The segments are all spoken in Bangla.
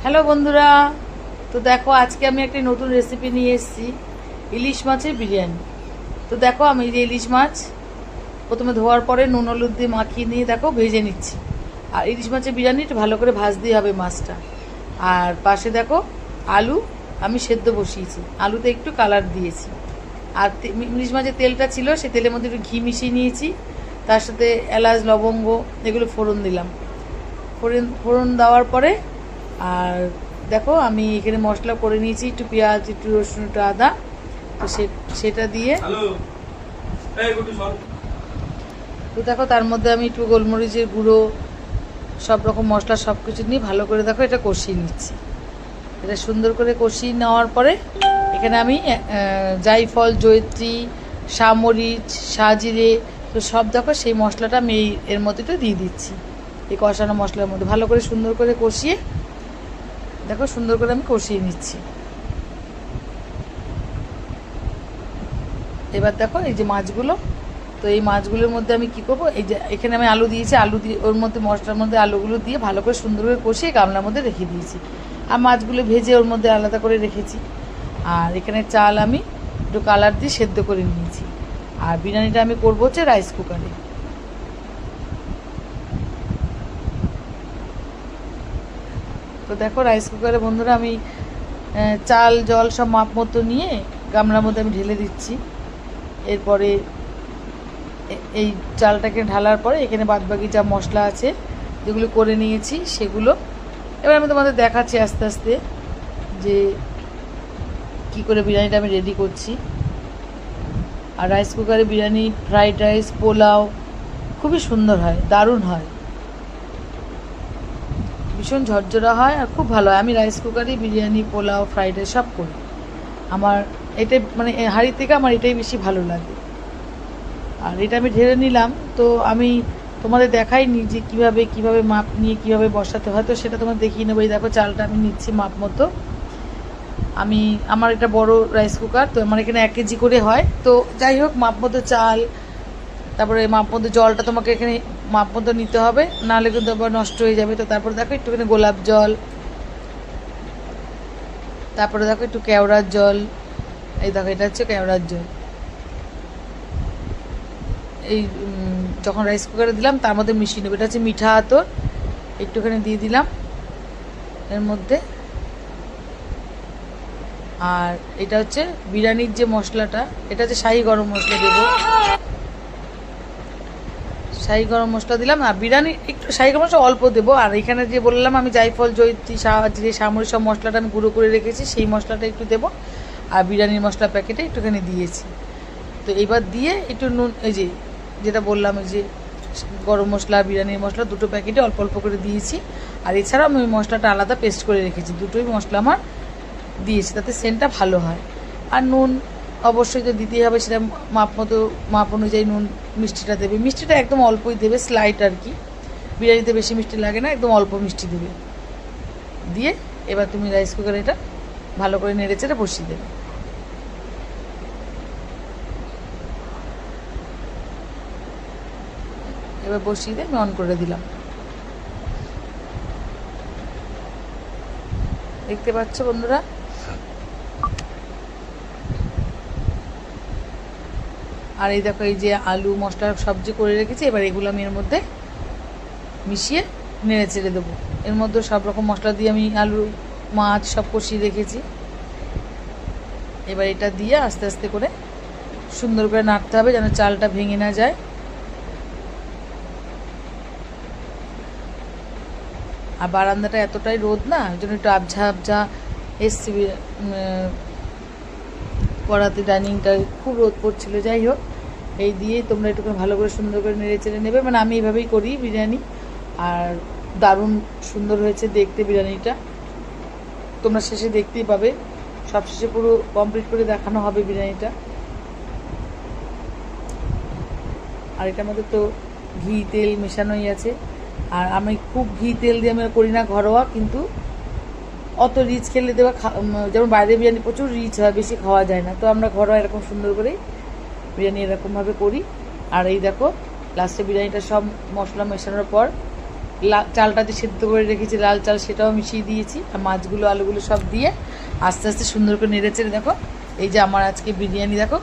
হ্যালো বন্ধুরা, তো দেখো আজকে আমি একটা নতুন রেসিপি নিয়ে এসেছি, ইলিশ মাছের বিরিয়ানি। তো দেখো আমি যে ইলিশ মাছ প্রথমে ধোয়ার পরে নুন হলুদ দিয়ে মাখিয়ে নিয়ে দেখো ভেজে নিচ্ছি। আর ইলিশ মাছের বিরিয়ানি একটু ভালো করে ভাজতেই হবে মাছটা। আর পাশে দেখো আলু আমি সেদ্ধ বসিয়েছি, আলুতে একটু কালার দিয়েছি। আর ইলিশ মাছের তেলটা ছিল, সেই তেলের মধ্যে একটু ঘি মিশিয়ে নিয়েছি, তার সাথে এলাচ লবঙ্গ এগুলো ফোড়ন দিলাম। ফোড়ন দেওয়ার পরে আর দেখো আমি এখানে মশলা করে নিয়েছি, একটু পেঁয়াজ, একটু রসুন, একটু আদা। তো সেটা দিয়ে তো দেখো তার মধ্যে আমি একটু গোলমরিচের গুঁড়ো, সব রকম মশলা সব কিছু নিয়ে ভালো করে দেখো এটা কষিয়ে নিচ্ছি। এটা সুন্দর করে কষিয়ে নেওয়ার পরে এখানে আমি জায়ফল, জয়িত্রী, সামরিচ, সাজিরে, তো সব দেখো সেই মশলাটা আমি এর মধ্যে একটু দিয়ে দিচ্ছি। এই কষানো মশলার মধ্যে ভালো করে সুন্দর করে কষিয়ে দেখো সুন্দর করে আমি কষিয়ে নিচ্ছি। এবার দেখো এই যে মাছগুলো, তো এই মাছগুলোর মধ্যে আমি কি করব, এই যে এখানে আমি আলু দিয়েছি, আলু দিয়ে ওর মধ্যে মশলার মধ্যে আলুগুলো দিয়ে ভালো করে সুন্দর করে কষিয়ে গামলার মধ্যে রেখে দিয়েছি। আর মাছগুলো ভেজে ওর মধ্যে আলাদা করে রেখেছি। আর এখানে চাল আমি একটু কালার দিয়ে সেদ্ধ করে নিয়েছি। আর বিরিয়ানিটা আমি করবো হচ্ছে রাইস কুকারে। তো দেখো রাইস কুকারে বন্ধুরা আমি চাল জল সব মাপ মতো নিয়ে গামলার মধ্যে আমি ঢেলে দিচ্ছি। এরপরে এই চালটাকে ঢালার পরে এখানে বাদবাকি যা মশলা আছে যেগুলো করে নিয়েছি সেগুলো এবার আমি তোমাদের দেখাচ্ছি আস্তে আস্তে যে কি করে বিরিয়ানিটা আমি রেডি করছি। আর রাইস কুকারে বিরিয়ানি, ফ্রাইড রাইস, পোলাও খুবই সুন্দর হয়, দারুণ হয়, ভীষণ ঝরঝরা হয় আর খুব ভালো হয়। আমি রাইস কুকারে বিরিয়ানি, পোলাও, ফ্রাইড রাইস সব করি। আমার এটাই মানে হাঁড়ি থেকে আমার এটাই বেশি ভালো লাগে। আর এটা আমি ঢেলে নিলাম, তো আমি তোমাদের দেখাইনি যে কীভাবে মাপ নিয়ে কীভাবে বসাতে হয়, তো সেটা তোমার দেখিয়ে নেবো। এই দেখো চালটা আমি নিচ্ছি মাপ মতো। আমার এটা বড় রাইস কুকার, তো আমার এখানে 1 কেজি করে হয়। তো যাই হোক মাপ মতো চাল, তারপরে মাপ মতো জলটা তোমাকে এখানে মাপ মতো নিতে হবে, নাহলে কিন্তু আবার নষ্ট হয়ে যাবে। তো তারপরে দেখো একটুখানি গোলাপ জল, তারপরে দেখো একটু কেওড়ার জল, এই দেখো এটা হচ্ছে কেওড়ার জল। এই যখন রাইস কুকারে দিলাম তার মধ্যে মিশিয়ে নেবো। এটা হচ্ছে মিঠা আতর, একটুখানি দিয়ে দিলাম এর মধ্যে। আর এটা হচ্ছে বিরিয়ানির যে মশলাটা, এটা হচ্ছে শাহি গরম মশলা দেবো, শাহি গরম মশলা দিলাম। আর বিরিয়ানি একটু শাহি গরম মশলা অল্প দেবো। আর এখানে যে বললাম আমি জায়ফল, জয়িত্রী, সাজিরে, সামরিচ সব মশলাটা আমি গুঁড়ো করে রেখেছি, সেই মশলাটা একটু দেবো। আর বিরিয়ানির মশলা প্যাকেটে একটুখানি দিয়েছি। তো এইবার দিয়ে একটু নুন, এই যে যেটা বললাম এই যে গরম মশলা, বিরিয়ানির মশলা দুটো প্যাকেটে অল্প অল্প করে দিয়েছি। আর এছাড়াও আমি ওই মশলাটা আলাদা পেস্ট করে রেখেছি, দুটোই মশলা আমার দিয়েছি, তাতে সেন্টটা ভালো হয়। আর নুন অবশ্যই তো দিতেই হবে, সেটা মাপ অনুযায়ী নুন, মিষ্টিটা দেবে, মিষ্টিটা একদম অল্পই দেবে, স্লাইট আর কি। বিরিয়ানিতে বেশি মিষ্টি লাগে না, একদম অল্প মিষ্টি দেবে। দিয়ে এবার তুমি রাইস কুকারে এটা ভালো করে নেড়ে চেড়ে বসিয়ে দেবে। এবার বসিয়ে দিয়ে আমি অন করে দিলাম। দেখতে পাচ্ছ বন্ধুরা, আর এই দেখো এই যে আলু মশলা সবজি করে রেখেছি, এবার এগুলো আমি এর মধ্যে মিশিয়ে নেড়ে চেড়ে দেবো। এর মধ্যে সব রকম মশলা দিয়ে আমি আলু, মাছ সব কষিয়ে রেখেছি। এবার এটা দিয়ে আস্তে আস্তে করে সুন্দর করে নাড়তে হবে যেন চালটা ভেঙে না যায়। আর বারান্দাটা এতটাই রোদ না, ওই জন্য একটু আবঝা আবঝা এসছি, পড়াতে ডাইনিংটা খুব রোদ পড়ছিল। যাই হোক এই দিয়ে তোমরা একটু ভালো করে সুন্দর করে নেড়ে চেড়ে নেবে, মানে আমি এইভাবেই করি বিরিয়ানি। আর দারুণ সুন্দর হয়েছে দেখতে বিরিয়ানিটা, তোমরা শেষে দেখতেই পাবে, সব শেষে পুরো কমপ্লিট করে দেখানো হবে বিরিয়ানিটা। আর এটার মধ্যে তো ঘি তেল মেশানোই আছে। আর আমি খুব ঘি তেল দিয়ে আমি করি না, ঘরোয়া, কিন্তু অত রিচ খেলে দেওয়া, যেমন বাইরে বিরিয়ানি প্রচুর রিচ হয়, বেশি খাওয়া যায় না। তো আমরা ঘরোয়া এরকম সুন্দর করেই বিরিয়ানি এরকমভাবে করি। আর এই দেখো লাস্টে বিরিয়ানিটা সব মশলা মেশানোর পর চালটা যে সেদ্ধ করে রেখেছি লাল চাল সেটাও মিশিয়ে দিয়েছি, আর মাছগুলো আলুগুলো সব দিয়ে আস্তে আস্তে সুন্দর করে নেড়েচেড়ে দেখো এই যে আমার আজকে বিরিয়ানি দেখো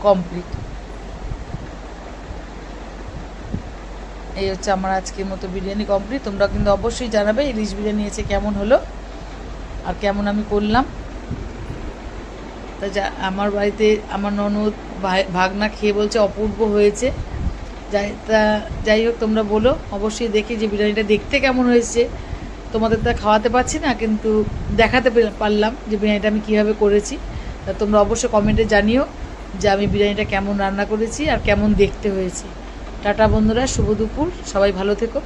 কমপ্লিট। এই হচ্ছে আমার আজকের মতো বিরিয়ানি কমপ্লিট। তোমরা কিন্তু অবশ্যই জানাবে ইলিশ বিরিয়ানি এসে কেমন হলো আর কেমন আমি করলাম। তা আমার বাড়িতে আমার ননদ ভাগনা খেয়ে বলছে অপূর্ব হয়েছে। যাই হোক তোমরা বলো অবশ্যই দেখি যে বিরিয়ানিটা দেখতে কেমন হয়েছে। তোমাদের তো খাওয়াতে পারছি না, কিন্তু দেখাতে পারলাম যে বিরিয়ানিটা আমি কীভাবে করেছি। তা তোমরা অবশ্যই কমেন্টে জানিও যে আমি বিরিয়ানিটা কেমন রান্না করেছি আর কেমন দেখতে হয়েছে। টাটা বন্ধুরা, শুভ দুপুর, সবাই ভালো থেকো।